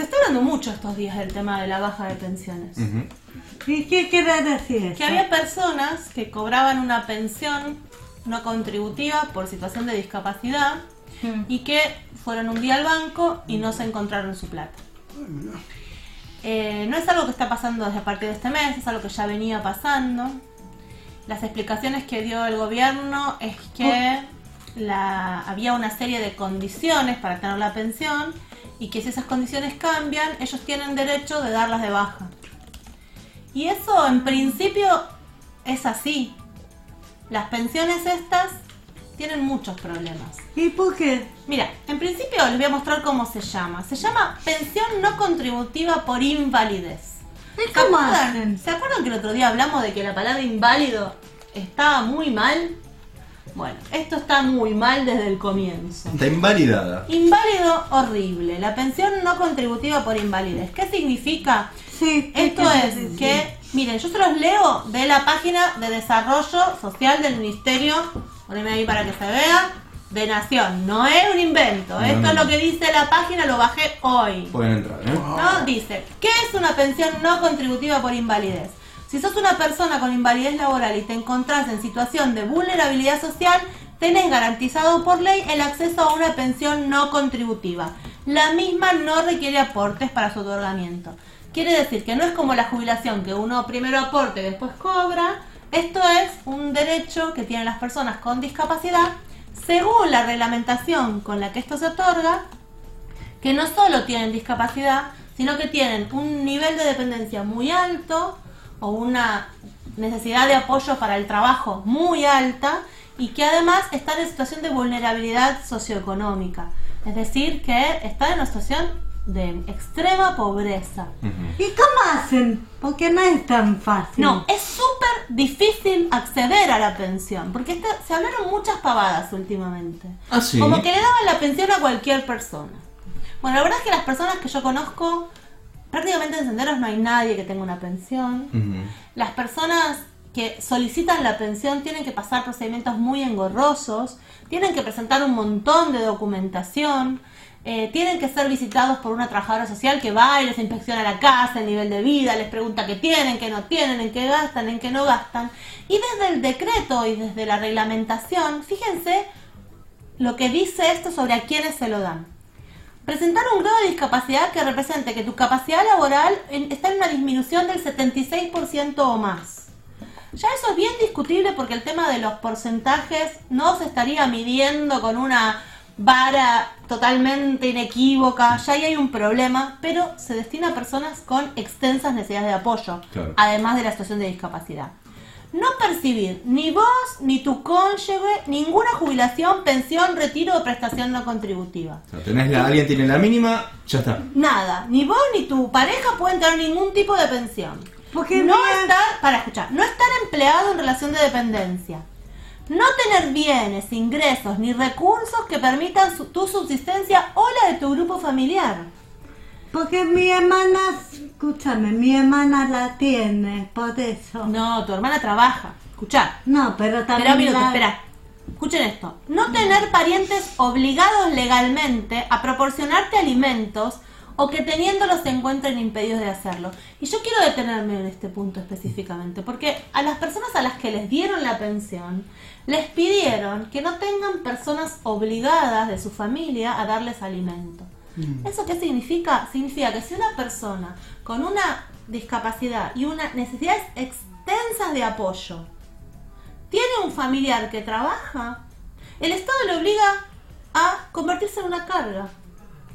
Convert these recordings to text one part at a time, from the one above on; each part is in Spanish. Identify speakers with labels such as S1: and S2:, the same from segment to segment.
S1: Se está hablando mucho estos días del tema de la baja de pensiones.
S2: ¿Y qué quiere decir eso?
S1: Que había personas que cobraban una pensión no contributiva por situación de discapacidad y que fueron un día al banco y no se encontraron su plata. No es algo que está pasando desde a partir de este mes, es algo que ya venía pasando. Las explicaciones que dio el gobierno es que había una serie de condiciones para tener la pensión y que si esas condiciones cambian, ellos tienen derecho de darlas de baja. Y eso en principio es así. Las pensiones estas tienen muchos problemas.
S2: ¿Y por qué?
S1: Mira, en principio les voy a mostrar cómo se llama. Se llama pensión no contributiva por invalidez.
S2: ¿Y cómo hacen?
S1: ¿Se acuerdan que el otro día hablamos de que la palabra inválido estaba muy mal? Bueno, esto está muy mal desde el comienzo.
S3: Está invalidada.
S1: Inválido horrible. La pensión no contributiva por invalidez. ¿Qué significa?
S2: Sí,
S1: Esto es que, miren, yo se los leo de la página de Desarrollo Social del Ministerio, poneme ahí para que se vea, de Nación. No es un invento, esto es lo que dice la página, lo bajé hoy.
S3: Pueden entrar, ¿eh?
S1: ¿No? Dice, ¿qué es una pensión no contributiva por invalidez? Si sos una persona con invalidez laboral y te encontrás en situación de vulnerabilidad social, tenés garantizado por ley el acceso a una pensión no contributiva. La misma no requiere aportes para su otorgamiento. Quiere decir que no es como la jubilación, que uno primero aporte y después cobra. Esto es un derecho que tienen las personas con discapacidad, según la reglamentación con la que esto se otorga, que no solo tienen discapacidad, sino que tienen un nivel de dependencia muy alto o una necesidad de apoyo para el trabajo muy alta y que además están en situación de vulnerabilidad socioeconómica. Es decir, que están en una situación de extrema pobreza.
S2: ¿Y cómo hacen? Porque no es tan fácil.
S1: No, es súper difícil acceder a la pensión, porque se hablaron muchas pavadas últimamente.
S3: ¿Ah, sí?
S1: Como que le daban la pensión a cualquier persona. Bueno, la verdad es que las personas que yo conozco, prácticamente en Senderos no hay nadie que tenga una pensión. Las personas que solicitan la pensión tienen que pasar procedimientos muy engorrosos, tienen que presentar un montón de documentación, tienen que ser visitados por una trabajadora social que va y les inspecciona la casa, el nivel de vida, les pregunta qué tienen, qué no tienen, en qué gastan, en qué no gastan. Y desde el decreto y desde la reglamentación, fíjense lo que dice esto sobre a quiénes se lo dan. Presentar un grado de discapacidad que represente que tu capacidad laboral está en una disminución del 76% o más. Ya eso es bien discutible porque el tema de los porcentajes no se estaría midiendo con una vara totalmente inequívoca, ya ahí hay un problema, pero se destina a personas con extensas necesidades de apoyo,
S3: claro,
S1: además de la situación de discapacidad. No percibir ni vos ni tu cónyuge ninguna jubilación, pensión, retiro o prestación no contributiva.
S3: O sea, alguien tiene la mínima, ya está.
S1: Nada, ni vos ni tu pareja pueden tener ningún tipo de pensión.
S2: Porque
S1: no estar empleado en relación de dependencia. No tener bienes, ingresos ni recursos que permitan tu subsistencia o la de tu grupo familiar.
S2: Porque mi hermana, escúchame, mi hermana la tiene, por eso.
S1: No, tu hermana trabaja. Escuchá.
S2: No, pero también.
S1: Espera un minuto, espera. Escuchen esto. No tener parientes obligados legalmente a proporcionarte alimentos o que teniéndolos se encuentren impedidos de hacerlo. Y yo quiero detenerme en este punto específicamente, porque a las personas a las que les dieron la pensión, les pidieron que no tengan personas obligadas de su familia a darles alimento. ¿Eso qué significa? Significa que si una persona con una discapacidad y unas necesidades extensas de apoyo tiene un familiar que trabaja, el Estado le obliga a convertirse en una carga.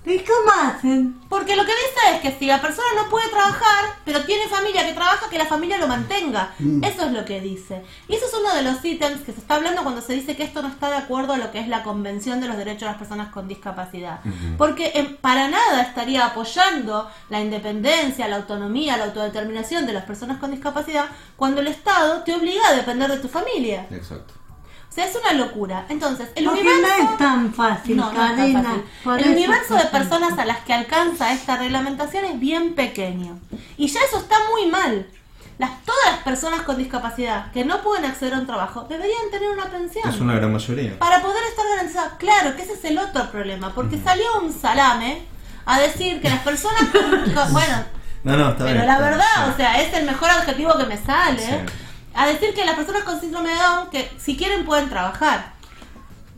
S2: ¿Y cómo hacen?
S1: Porque lo que dice es que si la persona no puede trabajar, pero tiene familia que trabaja, que la familia lo mantenga. Eso es lo que dice. Y eso es uno de los ítems que se está hablando cuando se dice que esto no está de acuerdo a lo que es la Convención de los Derechos de las Personas con Discapacidad. Porque para nada estaría apoyando la independencia, la autonomía, la autodeterminación de las personas con discapacidad cuando el Estado te obliga a depender de tu familia.
S3: Exacto.
S1: O sea, es una locura. Entonces, el
S2: Porque
S1: universo...
S2: no es tan fácil,
S1: No, no es tan
S2: Karina.
S1: fácil. El universo de personas a las que alcanza esta reglamentación es bien pequeño. Y ya eso está muy mal. Todas las personas con discapacidad que no pueden acceder a un trabajo deberían tener una pensión.
S3: Es una gran mayoría.
S1: Para poder estar garantizadas. Claro, que ese es el otro problema. Porque salió un salame a decir que las personas bueno,
S3: No, está
S1: pero
S3: bien.
S1: la verdad,
S3: Sí.
S1: o sea, es el mejor adjetivo que me sale,
S3: Sí.
S1: a decir que las personas con síndrome de Down, que si quieren pueden trabajar.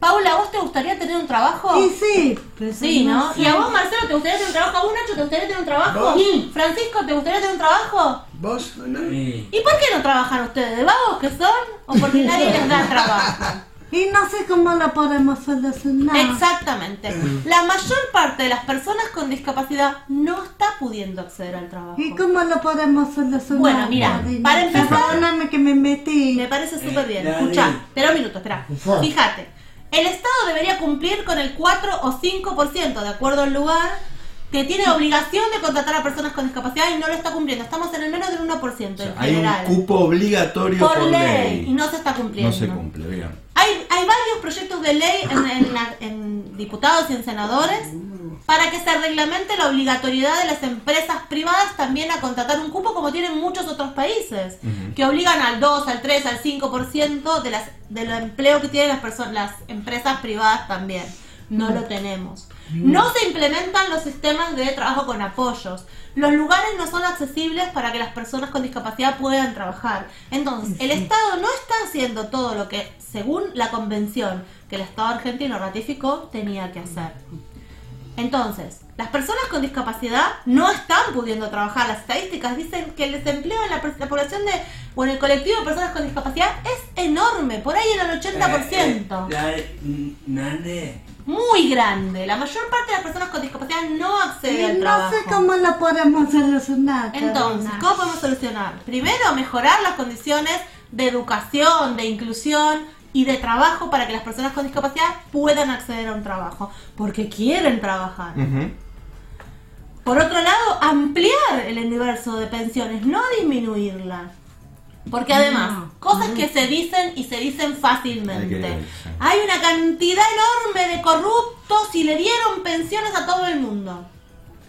S1: Paula, ¿a vos te gustaría tener un trabajo?
S2: Y sí, pero
S1: Sí, ¿no?
S2: sé.
S1: ¿Y a vos, Marcelo, te gustaría tener un trabajo? ¿A vos, Nacho, te gustaría tener un trabajo?
S4: ¿Vos?
S1: ¿Francisco, te gustaría tener un trabajo?
S4: ¿Vos? ¿No?
S1: ¿Y por qué no trabajan ustedes? ¿De vagos que son? ¿O porque nadie les da trabajo?
S2: Y no sé cómo lo podemos solucionar.
S1: Exactamente. La mayor parte de las personas con discapacidad no está pudiendo acceder al trabajo.
S2: ¿Y cómo lo podemos solucionar?
S1: Bueno, mira,
S2: Karina?
S1: para empezar-
S2: Perdóname que me metí.
S1: Me parece súper bien.
S4: Dale.
S1: Escuchá, espera un minuto, espera. Fíjate, el Estado debería cumplir con el 4 o 5%, de acuerdo al lugar, que tiene obligación de contratar a personas con discapacidad y no lo está cumpliendo. Estamos en el menos del 1%
S3: O sea,
S1: en
S3: hay un
S1: general.
S3: cupo obligatorio
S1: por
S3: por
S1: ley. Y
S3: ley.
S1: no se está cumpliendo.
S3: No se cumple, bien.
S1: Hay varios proyectos de ley en diputados y en senadores para que se reglamente la obligatoriedad de las empresas privadas también a contratar un cupo, como tienen muchos otros países, que obligan al 2, al 3, al 5% del empleo que tienen las empresas privadas también. No lo tenemos. No se implementan los sistemas de trabajo con apoyos. Los lugares no son accesibles para que las personas con discapacidad puedan trabajar. Entonces, el Estado no está haciendo todo lo que, según la convención que el Estado argentino ratificó, tenía que hacer. Entonces, las personas con discapacidad no están pudiendo trabajar. Las estadísticas dicen que el desempleo en la población o en el colectivo de personas con discapacidad es enorme, por ahí en el 80%.
S4: Nane.
S1: Muy grande. La mayor parte de las personas con discapacidad no accede al
S2: Y no
S1: trabajo.
S2: sé cómo lo podemos solucionar.
S1: Entonces,
S2: Karina.
S1: ¿cómo podemos solucionar? Primero, mejorar las condiciones de educación, de inclusión y de trabajo para que las personas con discapacidad puedan acceder a un trabajo, porque quieren trabajar.
S3: Ujú.
S1: Por otro lado, ampliar el universo de pensiones, no disminuirla. Porque además, cosas que se dicen y se dicen fácilmente.
S3: Hay que ver, sí.
S1: Hay una cantidad enorme de corruptos y le dieron pensiones a todo el mundo.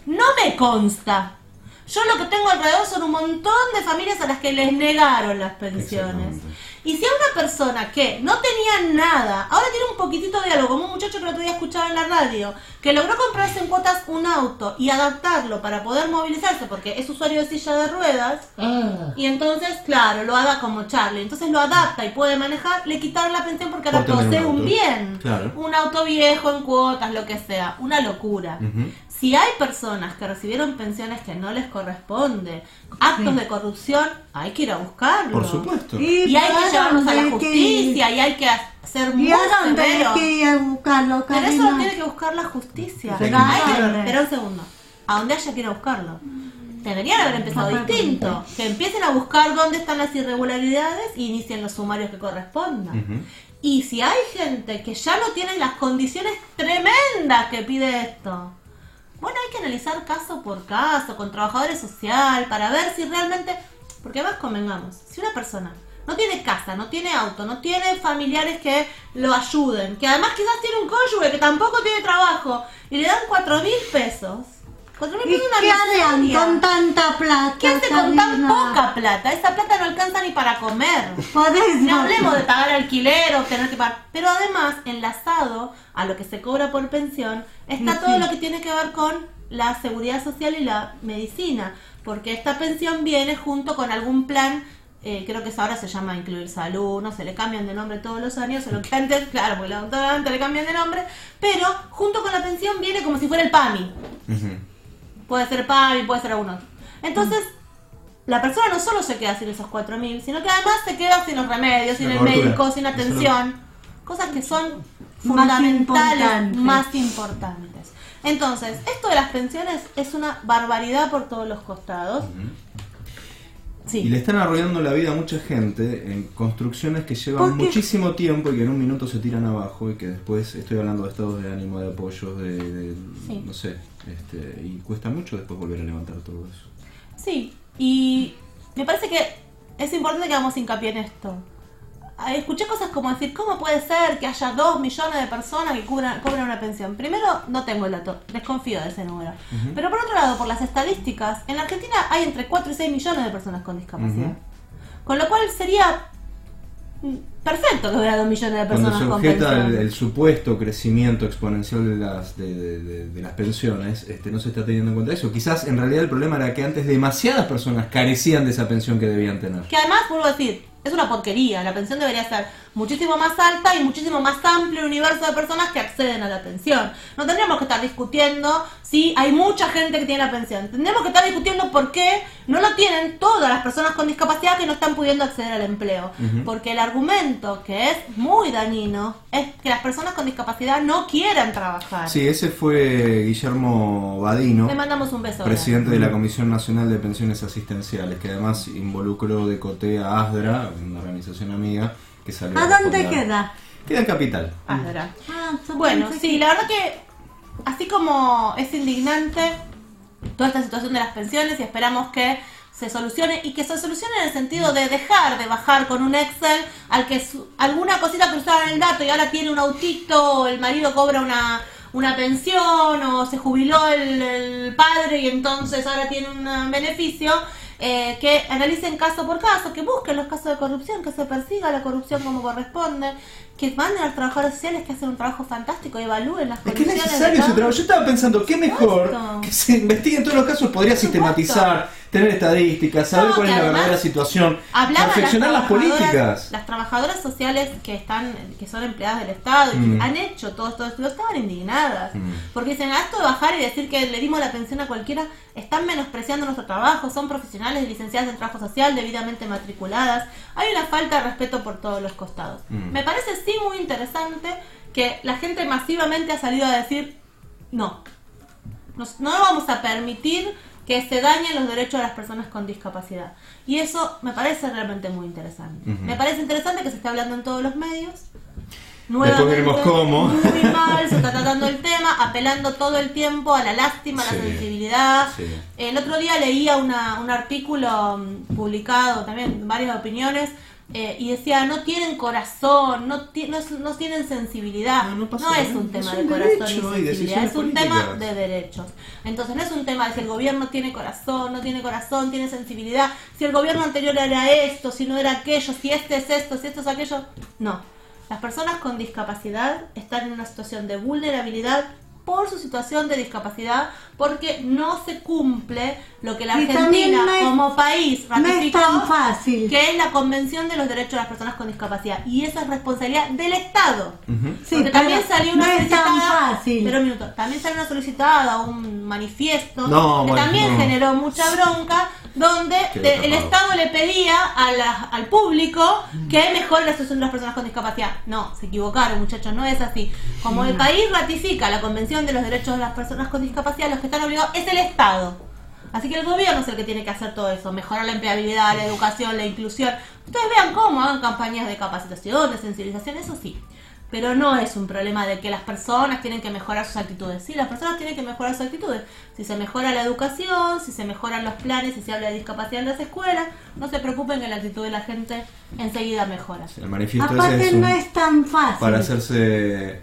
S1: No me consta. Yo lo que tengo alrededor son un montón de familias a las que les negaron las pensiones.
S3: Exactamente.
S1: Y si a una persona que no tenía nada, ahora tiene un poquitito de algo, como un muchacho que el otro día escuchaba en la radio, que logró comprarse en cuotas un auto y adaptarlo para poder movilizarse, porque es usuario de silla de ruedas, y entonces, claro, lo haga como Charlie, entonces lo adapta y puede manejar, le quitaron la pensión porque ahora
S3: Por tener
S1: posee
S3: un
S1: un
S3: auto.
S1: bien,
S3: Claro.
S1: un auto viejo en cuotas, lo que sea, una locura.
S3: Ujú.
S1: Si hay personas que recibieron pensiones que no les corresponde, actos de corrupción, hay que ir a buscarlo.
S3: Por supuesto.
S1: Y hay que
S2: ¿a
S1: llevarlos a la
S2: dónde
S1: justicia, y hay que ser muy
S2: ¿Y a dónde hay
S1: severos.
S2: que ir a buscarlo,
S1: Pero eso
S2: Karina?
S1: lo tiene que buscar la justicia.
S3: Pero
S1: Hay que-
S2: ¿a dónde?
S1: Espera un segundo. ¿A dónde haya que ir a buscarlo? Deberían haber empezado
S2: Papá,
S1: distinto. Que empiecen a buscar dónde están las irregularidades y inicien los sumarios que correspondan.
S3: Ujú.
S1: Y si hay gente que ya no tiene las condiciones tremendas que pide esto, bueno, hay que analizar caso por caso, con trabajadores social, para ver si realmente... Porque además convengamos, si una persona no tiene casa, no tiene auto, no tiene familiares que lo ayuden, que además quizás tiene un cónyuge que tampoco tiene trabajo, y le dan 4.000 pesos... 4.000
S2: ¿Y
S1: pesos es una
S2: qué harían
S1: miseria.
S2: con tanta plata?
S1: ¿Qué hace con tan
S2: Karina?
S1: poca plata? Esa plata no alcanza ni para comer.
S2: Por eso.
S1: No hablemos de pagar alquiler o tener que pagar. Pero además, enlazado a lo que se cobra por pensión, está todo lo que tiene que ver con la seguridad social y la medicina. Porque esta pensión viene junto con algún plan, creo que ahora se llama Incluir Salud, no se le cambian de nombre todos los años, solo que antes, claro, porque la doctora antes le cambian de nombre, pero junto con la pensión viene como si fuera el PAMI.
S3: Ujú.
S1: Puede ser PAMI, puede ser algún otro. Entonces, la persona no solo se queda sin esos 4.000, sino que además se queda sin los remedios, sin
S3: La
S1: el
S3: cobertura.
S1: médico, sin atención. Cosas que son fundamentales,
S2: importantes.
S1: más importantes. Entonces, esto de las pensiones es una barbaridad por todos los costados. Sí.
S3: Y le están arruinando la vida a mucha gente en construcciones que llevan
S2: ¿Por qué?
S3: muchísimo tiempo y que en un minuto se tiran abajo y que después, estoy hablando de estados de ánimo, de apoyos,
S1: Sí.
S3: no sé, y cuesta mucho después volver a levantar todo eso.
S1: Sí, y me parece que es importante que hagamos hincapié en esto. Escuché cosas como decir, ¿cómo puede ser que haya 2 millones de personas que cobran una pensión? Primero, no tengo el dato, desconfío de ese número. Pero por otro lado, por las estadísticas, en la Argentina hay entre 4 y 6 millones de personas con discapacidad.
S3: Ujú.
S1: Con lo cual sería perfecto que hubiera 2 millones de
S3: Cuando
S1: personas
S3: se
S1: con
S3: objeta
S1: pensión.
S3: el supuesto crecimiento exponencial de las pensiones, no se está teniendo en cuenta eso. Quizás en realidad el problema era que antes demasiadas personas carecían de esa pensión que debían tener.
S1: Que además, vuelvo a decir, es una porquería. La pensión debería ser muchísimo más alta y muchísimo más amplio el universo de personas que acceden a la pensión. No tendríamos que estar discutiendo si hay mucha gente que tiene la pensión. Tendríamos que estar discutiendo por qué no lo tienen todas las personas con discapacidad que no están pudiendo acceder al empleo. Porque el argumento, que es muy dañino, es que las personas con discapacidad no quieran trabajar.
S3: Sí, ese fue Guillermo Badino,
S1: Le mandamos un beso.
S3: presidente de la Comisión Nacional de Pensiones Asistenciales, que además involucró de coté a ASDRA, una organización amiga que salió
S2: ¿A dónde
S3: responder.
S2: queda?
S3: Queda en Capital.
S1: Asdra.
S2: Yo
S1: Bueno,
S2: pensé
S1: sí,
S2: que-
S1: la verdad que así como es indignante toda esta situación de las pensiones y esperamos que se solucione y que se solucione en el sentido de dejar de bajar con un Excel al que alguna cosita cruzada en el dato y ahora tiene un autito, o el marido cobra una pensión o se jubiló el padre y entonces ahora tiene un beneficio. Que analicen caso por caso, que busquen los casos de corrupción, que se persiga la corrupción como corresponde, que manden a los trabajadores sociales que hacen un trabajo fantástico y evalúen las
S3: Es que es
S1: condiciones.
S3: necesario
S1: de
S3: ese
S1: cada-
S3: trabajo. Yo estaba pensando, qué mejor
S1: supuesto.
S3: que se investiguen todos los casos, podría sistematizar, tener estadísticas, saber
S1: No,
S3: cuál es
S1: que
S3: la
S1: además
S3: verdadera situación,
S1: Hablar a
S3: perfeccionar las políticas.
S1: Las trabajadoras sociales que son empleadas del Estado y que han hecho todos estos estudios estaban indignadas. Porque dicen, esto de bajar y decir que le dimos la pensión a cualquiera, están menospreciando nuestro trabajo, son profesionales licenciadas en trabajo social, debidamente matriculadas. Hay una falta de respeto por todos los costados. Me parece sí muy interesante que la gente masivamente ha salido a decir, no vamos a permitir que se dañen los derechos de las personas con discapacidad. Y eso me parece realmente muy interesante. Me parece interesante que se esté hablando en todos los medios.
S3: Después veremos cómo.
S1: Muy mal, se está tratando el tema, apelando todo el tiempo a la lástima, a la
S3: Sí,
S1: sensibilidad.
S3: sí.
S1: El otro día leía un artículo publicado, también varias opiniones, y decía, no tienen corazón, no tienen sensibilidad.
S3: No pasa
S1: No es
S3: nada,
S1: un tema
S3: es
S1: de
S3: un
S1: corazón
S3: derecho
S1: y
S3: y
S1: sensibilidad,
S3: decisiones
S1: es un
S3: políticas.
S1: tema de derechos. Entonces no es un tema de si el gobierno tiene corazón, no tiene corazón, tiene sensibilidad, si el gobierno anterior era esto, si no era aquello, si este es esto, si esto es aquello. No. Las personas con discapacidad están en una situación de vulnerabilidad por su situación de discapacidad, porque no se cumple lo que la
S2: Y también
S1: Argentina
S2: no es-
S1: como país
S2: no es
S1: ratificó,
S2: tan fácil.
S1: que es la Convención de los Derechos de las Personas con Discapacidad, y esa es responsabilidad del Estado.
S2: Sí,
S1: Porque también
S2: pero
S1: salió una
S2: no es tan
S1: solicitada,
S2: fácil.
S1: pero un minuto, también salió una solicitada, un manifiesto
S3: No,
S1: que
S3: bueno,
S1: también
S3: no.
S1: generó mucha bronca, donde
S3: Qué
S1: el
S3: tapado.
S1: Estado le pedía al público que mejore la situación de las personas con discapacidad. No, se equivocaron, muchachos, no es así. Como el país ratifica la Convención de los Derechos de las Personas con Discapacidad, los que están obligados es el Estado. Así que el gobierno es el que tiene que hacer todo eso, mejorar la empleabilidad, la educación, la inclusión. Ustedes vean cómo hagan campañas de capacitación, de sensibilización, eso sí. Pero no es un problema de que las personas tienen que mejorar sus actitudes. Sí, las personas tienen que mejorar sus actitudes. Si se mejora la educación, si se mejoran los planes, si se habla de discapacidad en las escuelas, no se preocupen que la actitud de la gente enseguida mejora.
S3: El manifiesto ese
S2: Aparte
S3: es
S2: no es tan fácil.
S3: para hacerse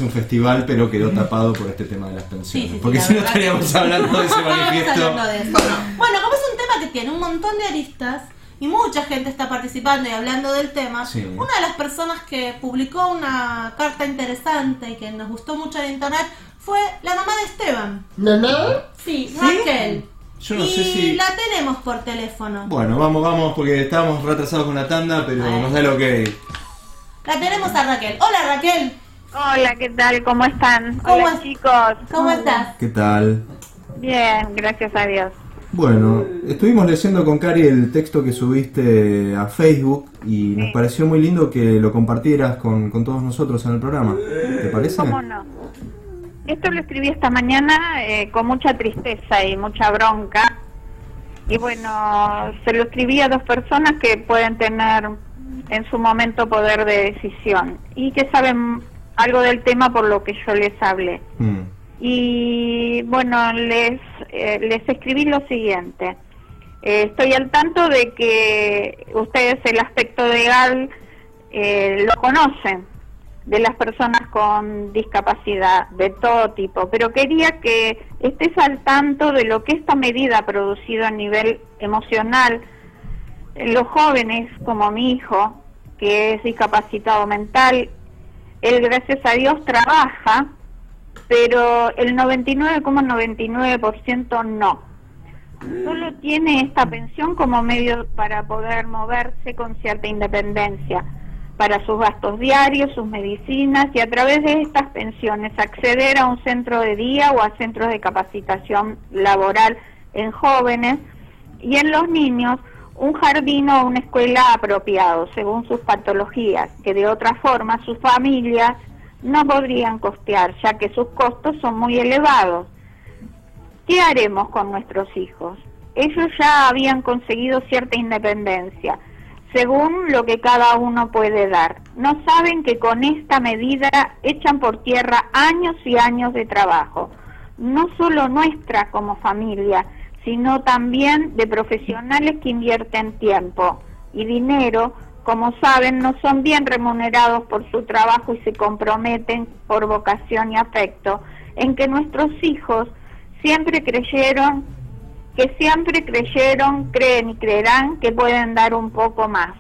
S3: un festival, pero quedó tapado por este tema de las pensiones.
S1: Sí, sí,
S3: porque
S1: la
S3: si no
S1: verdad
S3: estaríamos
S1: que-
S3: hablando de ese
S1: Estamos
S3: manifiesto.
S1: hablando de eso. Bueno, como es un tema que tiene un montón de aristas y mucha gente está participando y hablando del tema,
S3: Sí.
S1: una de las personas que publicó una carta interesante y que nos gustó mucho en internet fue la mamá de Esteban.
S4: ¿Mamá?
S1: Sí, Raquel.
S3: Yo no
S1: y
S3: sé si-
S1: la tenemos por teléfono.
S3: Bueno, vamos, porque estábamos retrasados con la tanda, pero
S1: Bueno.
S3: nos da el ok.
S1: La tenemos a Raquel. Hola Raquel,
S5: Hola, ¿qué tal? ¿Cómo están?
S1: ¿Cómo
S5: Hola,
S1: es?
S5: chicos.
S1: ¿cómo estás?
S3: ¿Qué tal?
S5: Bien, gracias a Dios.
S3: Bueno, estuvimos leyendo con Cari el texto que subiste a Facebook y nos pareció muy lindo que lo compartieras con todos nosotros en el programa. ¿Te parece?
S5: ¿Cómo no? Esto lo escribí esta mañana con mucha tristeza y mucha bronca. Y bueno, se lo escribí a dos personas que pueden tener en su momento poder de decisión y que saben algo del tema por lo que yo les hablé.
S3: Mm.
S5: Y bueno, les escribí lo siguiente. Estoy al tanto de que ustedes el aspecto legal lo conocen, de las personas con discapacidad de todo tipo, pero quería que estés al tanto de lo que esta medida ha producido a nivel emocional en los jóvenes como mi hijo, que es discapacitado mental. Él, gracias a Dios, trabaja, pero el 99,99% no. Solo tiene esta pensión como medio para poder moverse con cierta independencia, para sus gastos diarios, sus medicinas, y a través de estas pensiones acceder a un centro de día o a centros de capacitación laboral en jóvenes, y en los niños un jardín o una escuela apropiado según sus patologías, que de otra forma sus familias no podrían costear, ya que sus costos son muy elevados. ¿Qué haremos con nuestros hijos? Ellos ya habían conseguido cierta independencia, según lo que cada uno puede dar. No saben que con esta medida echan por tierra años y años de trabajo, no solo nuestra como familia, sino también de profesionales que invierten tiempo y dinero. Como saben, no son bien remunerados por su trabajo y se comprometen por vocación y afecto en que nuestros hijos siempre creyeron, creen y creerán que pueden dar un poco más,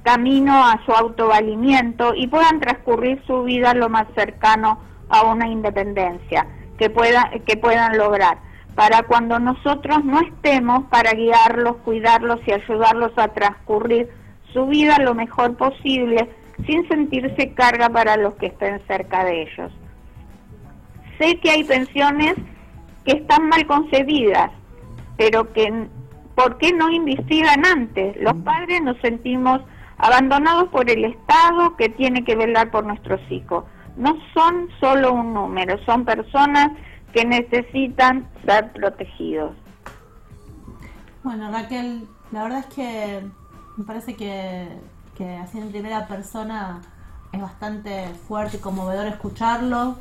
S5: camino a su autovalimiento, y puedan transcurrir su vida lo más cercano a una independencia que puedan lograr, para cuando nosotros no estemos, para guiarlos, cuidarlos y ayudarlos a transcurrir su vida lo mejor posible, sin sentirse carga para los que estén cerca de ellos. Sé que hay pensiones que están mal concebidas, pero que ¿por qué no investigan antes? Los padres nos sentimos abandonados por el Estado, que tiene que velar por nuestros hijos. No son solo un número, son personas que necesitan ser protegidos.
S1: Bueno, Raquel, la verdad es que me parece que así en primera persona es bastante fuerte y conmovedor escucharlo.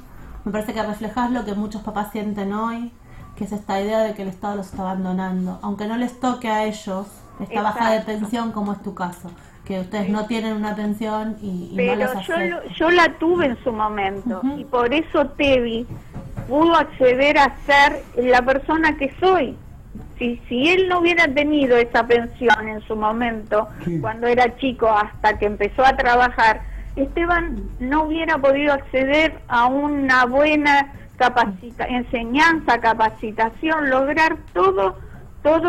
S1: Me parece que reflejas lo que muchos papás sienten hoy, que es esta idea de que el Estado los está abandonando, aunque no les toque a ellos esta baja de pensión, como es tu caso, que ustedes no tienen una pensión y no les afecta.
S5: Yo la tuve en su momento, y por eso Tevi pudo acceder a ser la persona que soy. Si él no hubiera tenido esa pensión en su momento, cuando era chico, hasta que empezó a trabajar, Esteban no hubiera podido acceder a una buena enseñanza, capacitación, lograr todo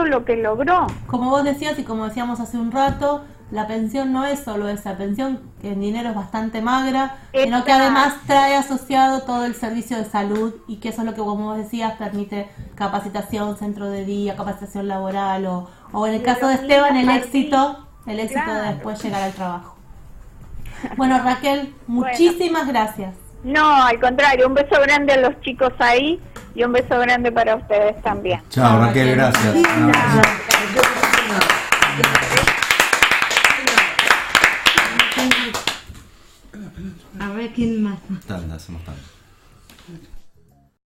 S5: lo que logró.
S1: Como vos decías y como decíamos hace un rato, la pensión no es solo esa pensión, que en dinero es bastante magra, sino que además trae asociado todo el servicio de salud, y que eso es lo que, como vos decías, permite capacitación, centro de día, capacitación laboral, o en el caso de Esteban, el éxito de después llegar al trabajo. Bueno, Raquel, muchísimas gracias.
S5: No, al contrario, un beso grande a los chicos ahí y un beso grande para ustedes también.
S3: Chao, Raquel, gracias.
S2: A ver quién más.
S3: Hacemos tanto.